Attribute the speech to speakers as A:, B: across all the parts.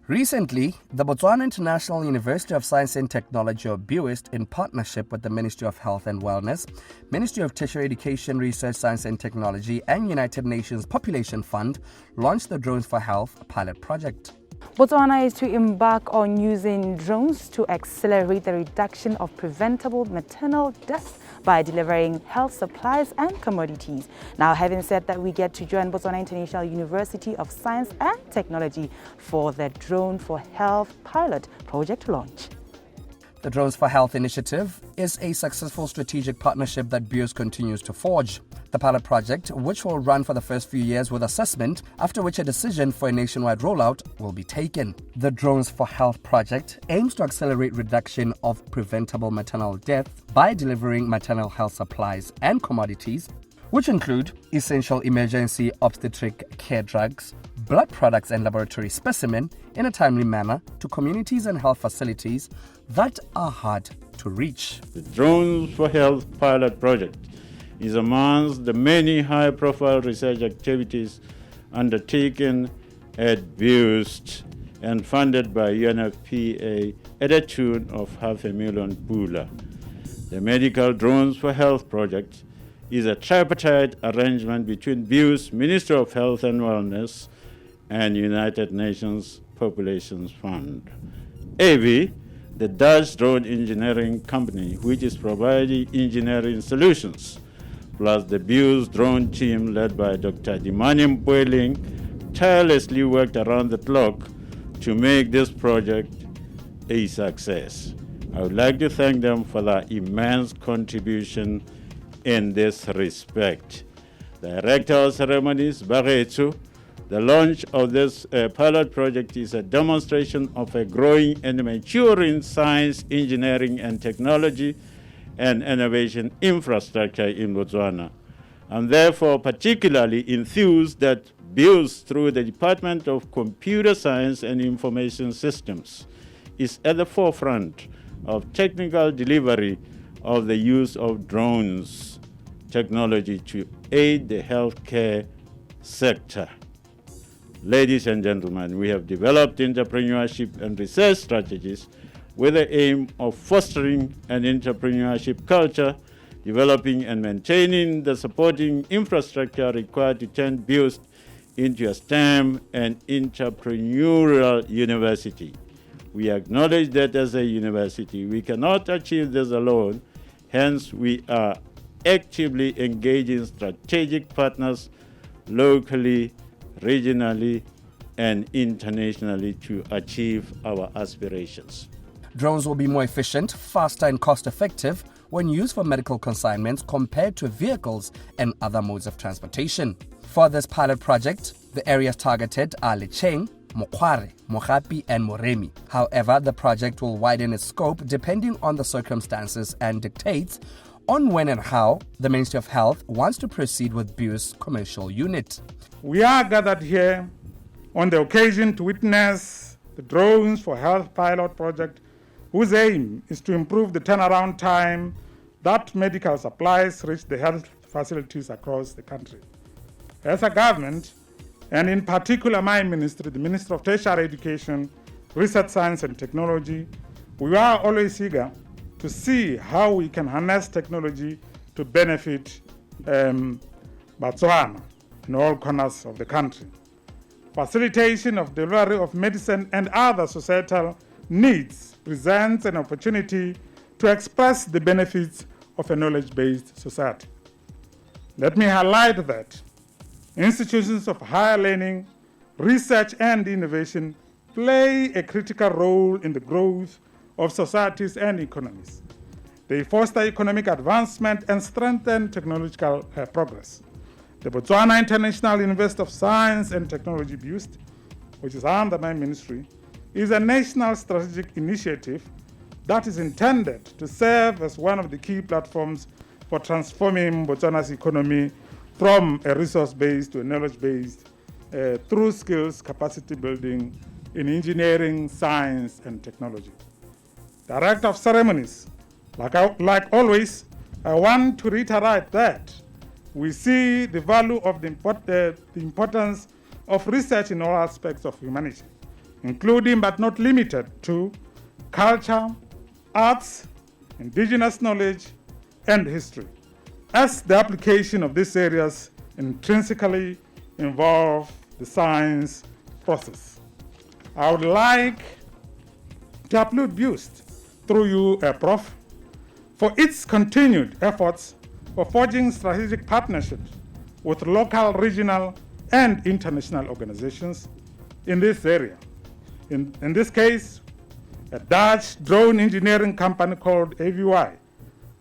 A: Recently, the Botswana International University of Science and Technology, or BUIST, in partnership with the Ministry of Health and Wellness, Ministry of Tertiary Education, Research, Science and Technology, and United Nations Population Fund, launched the Drones for Health pilot project.
B: Botswana is to embark on using drones to accelerate the reduction of preventable maternal deaths by delivering health supplies and commodities. Now, having said that, we get to join Botswana International University of Science and Technology for the Drone for Health pilot project launch.
A: The Drones for Health initiative is a successful strategic partnership that BUIST continues to forge. The pilot project, which will run for the first few years with assessment, after which a decision for a nationwide rollout will be taken. The Drones for Health project aims to accelerate reduction of preventable maternal death by delivering maternal health supplies and commodities, which include essential emergency obstetric care drugs, blood products and laboratory specimen in a timely manner to communities and health facilities that are hard to reach.
C: The Drones for Health pilot project is amongst the many high-profile research activities undertaken at BUIST and funded by UNFPA at a tune of $500,000 pula. The Medical Drones for Health project is a tripartite arrangement between BUIST, Ministry of Health and Wellness, and United Nations Population Fund. AV, the Dutch drone engineering company, which is providing engineering solutions, plus the BUIST drone team led by Dr. Dimani Mpueling, tirelessly worked around the clock to make this project a success. I would like to thank them for their immense contribution in this respect. Director of Ceremonies, Baretsu, the launch of this pilot project is a demonstration of a growing and maturing science, engineering, and technology and innovation infrastructure in Botswana. I'm therefore particularly enthused that BUIST, through the Department of Computer Science and Information Systems, is at the forefront of technical delivery of the use of drones technology to aid the healthcare sector. Ladies and gentlemen, we have developed entrepreneurship and research strategies with the aim of fostering an entrepreneurship culture, developing and maintaining the supporting infrastructure required to turn BUIST into a STEM and entrepreneurial university. We acknowledge that as a university, we cannot achieve this alone. Hence, we are actively engaging strategic partners locally, regionally, and internationally to achieve our aspirations.
A: Drones will be more efficient, faster, and cost-effective when used for medical consignments compared to vehicles and other modes of transportation. For this pilot project, the areas targeted are Lecheng, Mokware, Mogapi, and Moremi. However, the project will widen its scope depending on the circumstances and dictates on when and how the Ministry of Health wants to proceed with BUIST's commercial unit.
D: We are gathered here on the occasion to witness the Drones for Health pilot project, whose aim is to improve the turnaround time that medical supplies reach the health facilities across the country. As a government, and in particular my ministry, the Ministry of Tertiary Education, Research, Science and Technology, we are always eager to see how we can harness technology to benefit Botswana in all corners of the country. Facilitation of delivery of medicine and other societal needs presents an opportunity to express the benefits of a knowledge-based society. Let me highlight that institutions of higher learning, research and innovation play a critical role in the growth of societies and economies. They foster economic advancement and strengthen technological progress. The Botswana International University of Science and Technology, BUIST, which is under my ministry, is a national strategic initiative that is intended to serve as one of the key platforms for transforming Botswana's economy from a resource-based to a knowledge-based through skills capacity building in engineering, science, and technology. Director of Ceremonies, like always, I want to reiterate that we see the value of the importance of research in all aspects of humanity. including but not limited to culture, arts, indigenous knowledge, and history, as the application of these areas intrinsically involve the science process. I would like to applaud BUST, through you, Prof, for its continued efforts for forging strategic partnerships with local, regional, and international organizations in this area. In this case, a Dutch drone engineering company called AVY,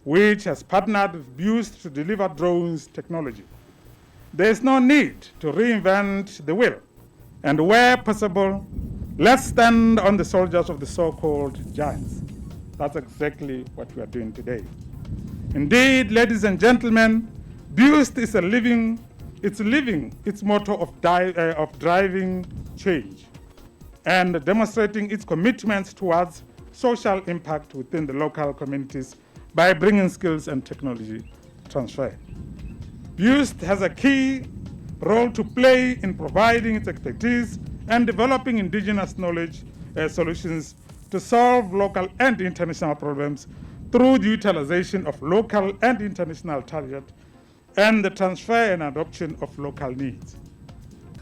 D: which has partnered with BUST to deliver drones technology. There is no need to reinvent the wheel, and where possible, let's stand on the shoulders of the so-called giants. That's exactly what we are doing today. Indeed, ladies and gentlemen, BUST is living its motto of driving change and demonstrating its commitment towards social impact within the local communities by bringing skills and technology transfer. BUST has a key role to play in providing its expertise and developing indigenous knowledge solutions to solve local and international problems through the utilization of local and international talent and the transfer and adoption of local needs.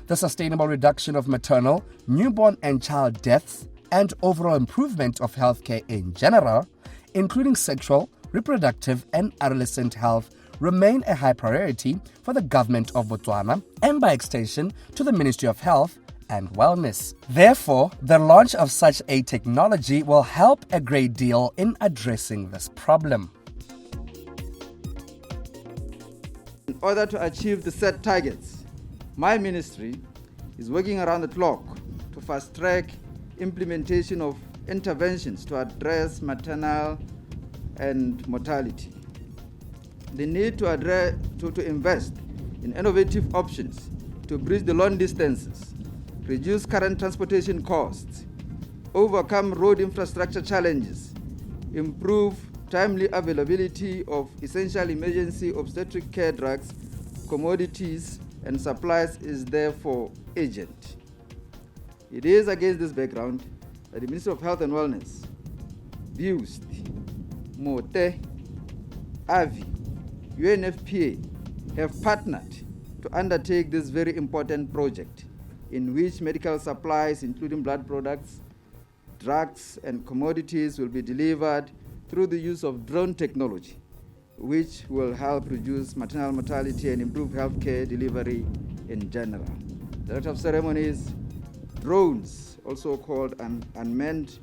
A: The sustainable reduction of maternal, newborn and child deaths, and overall improvement of healthcare in general, including sexual, reproductive and adolescent health, remain a high priority for the government of Botswana and by extension to the Ministry of Health and Wellness. Therefore, the launch of such a technology will help a great deal in addressing this problem.
E: In order to achieve the set targets, my ministry is working around the clock to fast-track implementation of interventions to address maternal and mortality. The need to invest in innovative options to bridge the long distances, reduce current transportation costs, overcome road infrastructure challenges, improve timely availability of essential emergency obstetric care drugs, commodities, and supplies is therefore urgent. It is against this background that the Ministry of Health and Wellness, BUST, MOTE, AVI, UNFPA have partnered to undertake this very important project in which medical supplies, including blood products, drugs, and commodities will be delivered through the use of drone technology, which will help reduce maternal mortality and improve healthcare delivery in general. Director of Ceremonies, drones, also called unmanned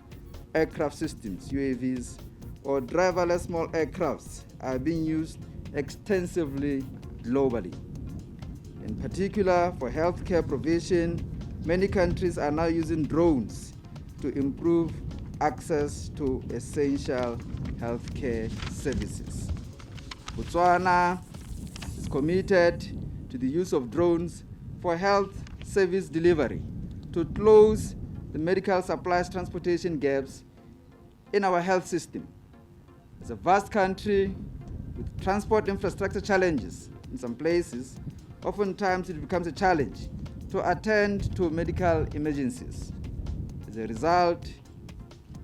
E: aircraft systems, UAVs, or driverless small aircrafts, are being used extensively globally. In particular, for healthcare provision, many countries are now using drones to improve access to essential healthcare services. Botswana is committed to the use of drones for health service delivery to close the medical supplies transportation gaps in our health system. As a vast country with transport infrastructure challenges in some places, oftentimes it becomes a challenge to attend to medical emergencies. As a result,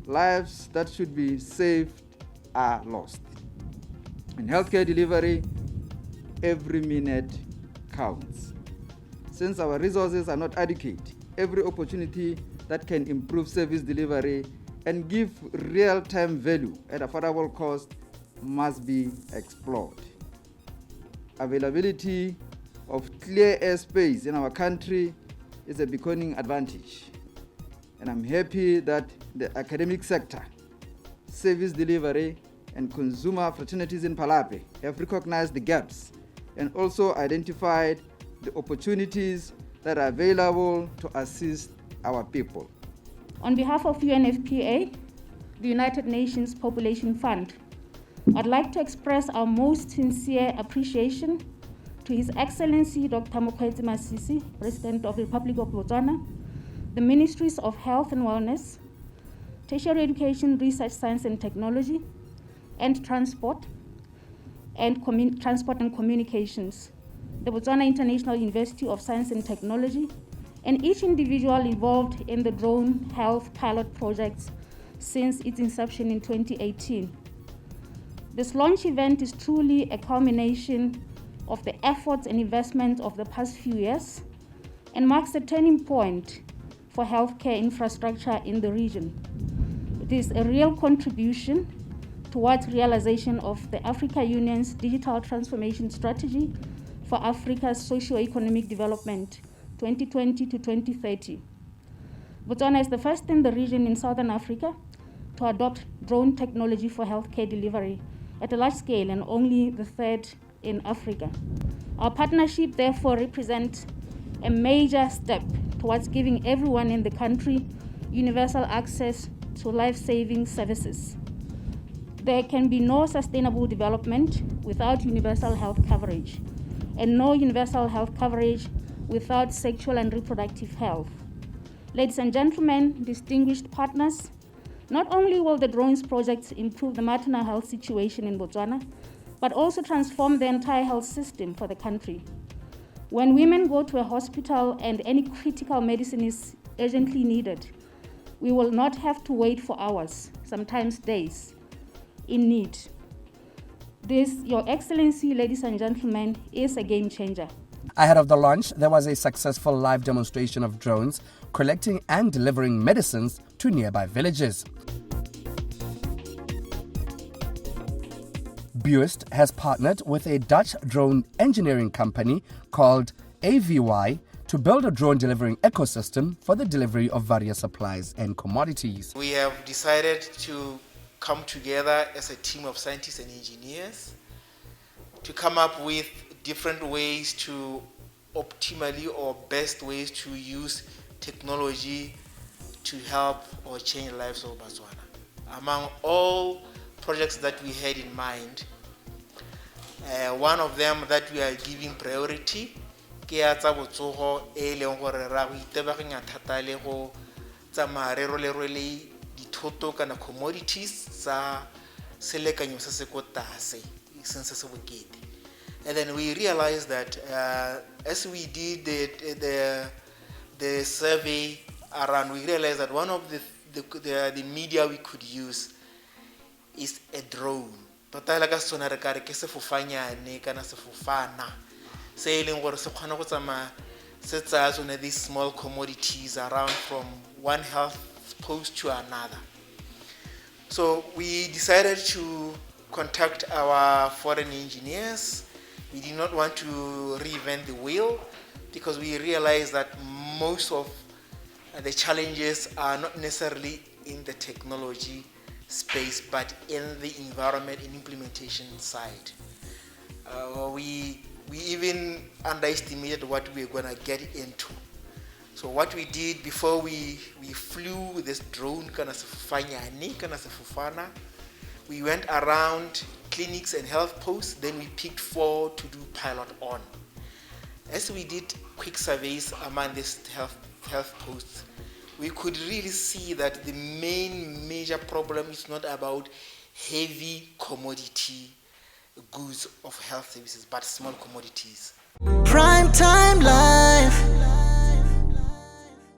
E: lives that should be saved are lost. In healthcare delivery, every minute counts. Since our resources are not adequate, every opportunity that can improve service delivery and give real-time value at affordable cost must be explored. Availability of clear airspace in our country is a beckoning advantage. And I'm happy that the academic sector, service delivery, and consumer fraternities in Palape have recognized the gaps and also identified the opportunities that are available to assist our people.
F: On behalf of UNFPA, the United Nations Population Fund, I'd like to express our most sincere appreciation to His Excellency Dr. Mokgweetsi Masisi, President of the Republic of Botswana, the Ministries of Health and Wellness, Tertiary Education, Research, Science and Technology, and Transport and Communications, the Botswana International University of Science and Technology, and each individual involved in the drone health pilot projects since its inception in 2018. This launch event is truly a culmination of the efforts and investments of the past few years and marks a turning point for healthcare infrastructure in the region. It is a real contribution towards realization of the Africa Union's digital transformation strategy for Africa's socio-economic development 2020 to 2030. Botswana is the first in the region in Southern Africa to adopt drone technology for healthcare delivery at a large scale and only the third in Africa. Our partnership therefore represents a major step towards giving everyone in the country universal access to life-saving services. There can be no sustainable development without universal health coverage, and no universal health coverage without sexual and reproductive health. Ladies and gentlemen, distinguished partners, not only will the drones projects improve the maternal health situation in Botswana, but also transform the entire health system for the country. When women go to a hospital and any critical medicine is urgently needed, we will not have to wait for hours, sometimes days, in need. This, Your Excellency, ladies and gentlemen, is a game changer.
A: Ahead of the launch, there was a successful live demonstration of drones collecting and delivering medicines to nearby villages. Buist has partnered with a Dutch drone engineering company called AVY to build a drone delivering ecosystem for the delivery of various supplies and commodities.
G: We have decided to come together as a team of scientists and engineers to come up with different ways to optimally or best ways to use technology to help or change lives of Botswana. Among all projects that we had in mind, one of them that we are giving priority ke ya tsa botsogo e leng gore ra go itebaganya thata le go tsamaya re role dithoto kana commodities tsa selekanyo se se ko tlase se se bokete. And then we realized that as we did the survey around, we realized that one of the media we could use is a drone. Tota la ka sona re ka re ke sefofanyane kana sefofana se leng gore se kgona go tsamaya se tsaya tsone these small commodities around from one health post to another. So we decided to contact our foreign engineers. We did not want to reinvent the wheel because we realized that most of the challenges are not necessarily in the technology space, but in the environment and implementation side. We even underestimated what we were going to get into. So what we did before we flew this drone, we went around clinics and health posts, then we picked 4 to do pilot on. As we did quick surveys among these health posts, we could really see that the major problem is not about heavy commodity goods of health services, but small commodities.
H: Primetime Live.